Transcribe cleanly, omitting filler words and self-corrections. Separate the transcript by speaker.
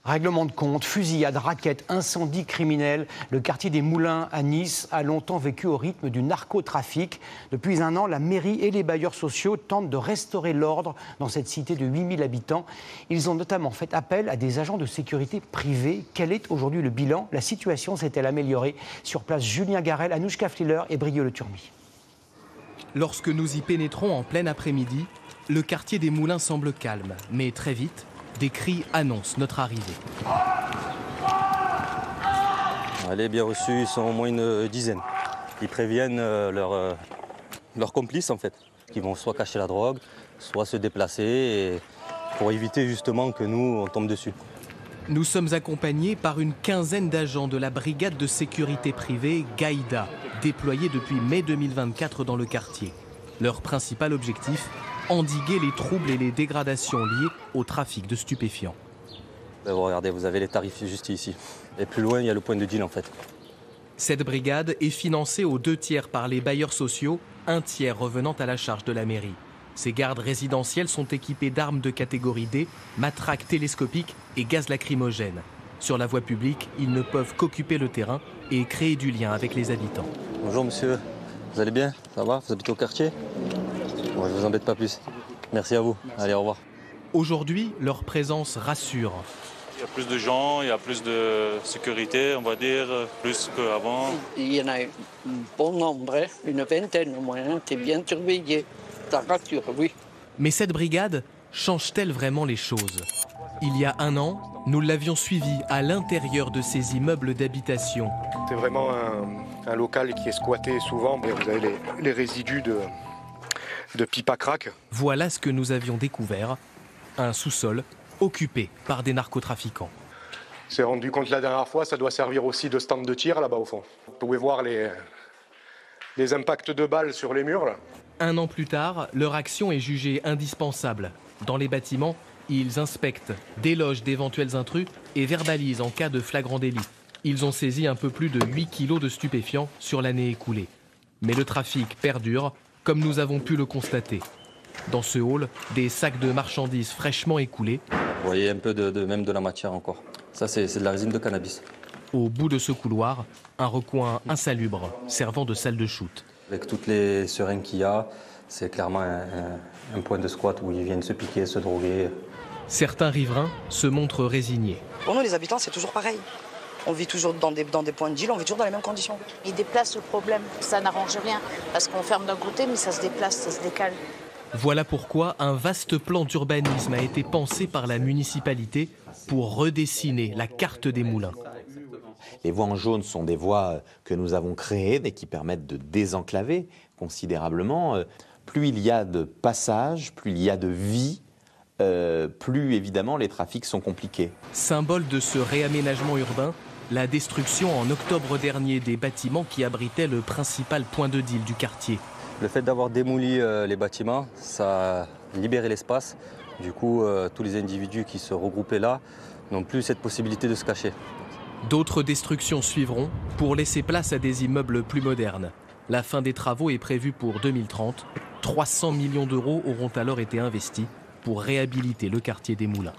Speaker 1: Règlement de compte, fusillade, raquettes, incendie criminel. Le quartier des Moulins à Nice a longtemps vécu au rythme du narcotrafic. Depuis un an, la mairie et les bailleurs sociaux tentent de restaurer l'ordre dans cette cité de 8000 habitants. Ils ont notamment fait appel à des agents de sécurité privés. Quel est aujourd'hui le bilan? La situation s'est-elle améliorée? Sur place, Julien Garel, Anouchka Fliller et Brieux Le Turmi.
Speaker 2: Lorsque nous y pénétrons en plein après-midi, le quartier des Moulins semble calme, mais très vite, des cris annoncent notre arrivée.
Speaker 3: Les bien reçus, ils sont au moins une dizaine. Ils préviennent leurs complices en fait, qui vont soit cacher la drogue, soit se déplacer pour éviter justement que nous on tombe dessus.
Speaker 2: Nous sommes accompagnés par une quinzaine d'agents de la brigade de sécurité privée Gaïda, déployée depuis mai 2024 dans le quartier. Leur principal objectif, endiguer les troubles et les dégradations liées au trafic de stupéfiants.
Speaker 3: Regardez, vous avez les tarifs juste ici. Et plus loin, il y a le point de deal en fait.
Speaker 2: Cette brigade est financée aux 2/3 par les bailleurs sociaux, 1/3 revenant à la charge de la mairie. Ces gardes résidentiels sont équipés d'armes de catégorie D, matraques télescopiques et gaz lacrymogènes. Sur la voie publique, ils ne peuvent qu'occuper le terrain et créer du lien avec les habitants.
Speaker 3: Bonjour monsieur, vous allez bien? Ça va? Vous habitez au quartier? Bon, je ne vous embête pas plus. Merci à vous. Allez, au revoir.
Speaker 2: Aujourd'hui, leur présence rassure.
Speaker 4: Il y a plus de gens, il y a plus de sécurité, on va dire, plus qu'avant.
Speaker 5: Il y en a un bon nombre, une vingtaine au moins. Tu es bien surveillé. Ça rassure, oui.
Speaker 2: Mais cette brigade change-t-elle vraiment les choses? Il y a un an, nous l'avions suivi à l'intérieur de ces immeubles d'habitation.
Speaker 6: C'est vraiment un local qui est squatté souvent. Vous avez les résidus de pipe à crack.
Speaker 2: Voilà ce que nous avions découvert, un sous-sol occupé par des narcotrafiquants.
Speaker 6: On s'est rendu compte la dernière fois, ça doit servir aussi de stand de tir là-bas au fond. Vous pouvez voir les impacts de balles sur les murs là.
Speaker 2: Un an plus tard, leur action est jugée indispensable. Dans les bâtiments, ils inspectent, délogent d'éventuels intrus et verbalisent en cas de flagrant délit. Ils ont saisi un peu plus de 8 kilos de stupéfiants sur l'année écoulée. Mais le trafic perdure, comme nous avons pu le constater. Dans ce hall, des sacs de marchandises fraîchement écoulés.
Speaker 3: Vous voyez un peu même de la matière encore. Ça, c'est de la résine de cannabis.
Speaker 2: Au bout de ce couloir, un recoin insalubre servant de salle de shoot.
Speaker 3: Avec toutes les seringues qu'il y a, c'est clairement un point de squat où ils viennent se piquer, se droguer.
Speaker 2: Certains riverains se montrent résignés.
Speaker 7: Pour nous, les habitants, c'est toujours pareil. On vit toujours dans des points de deal, on vit toujours dans les mêmes conditions.
Speaker 8: Ils déplacent le problème, ça n'arrange rien. Parce qu'on ferme d'un côté, mais ça se déplace, ça se décale.
Speaker 2: Voilà pourquoi un vaste plan d'urbanisme a été pensé par la municipalité pour redessiner la carte des Moulins.
Speaker 9: Les voies en jaune sont des voies que nous avons créées et qui permettent de désenclaver considérablement. Plus il y a de passages, plus il y a de vie, plus évidemment les trafics sont compliqués.
Speaker 2: Symbole de ce réaménagement urbain, la destruction en octobre dernier des bâtiments qui abritaient le principal point de deal du quartier.
Speaker 3: Le fait d'avoir démoli les bâtiments, ça a libéré l'espace. Du coup, tous les individus qui se regroupaient là n'ont plus cette possibilité de se cacher.
Speaker 2: D'autres destructions suivront pour laisser place à des immeubles plus modernes. La fin des travaux est prévue pour 2030. 300 millions d'euros auront alors été investis pour réhabiliter le quartier des Moulins.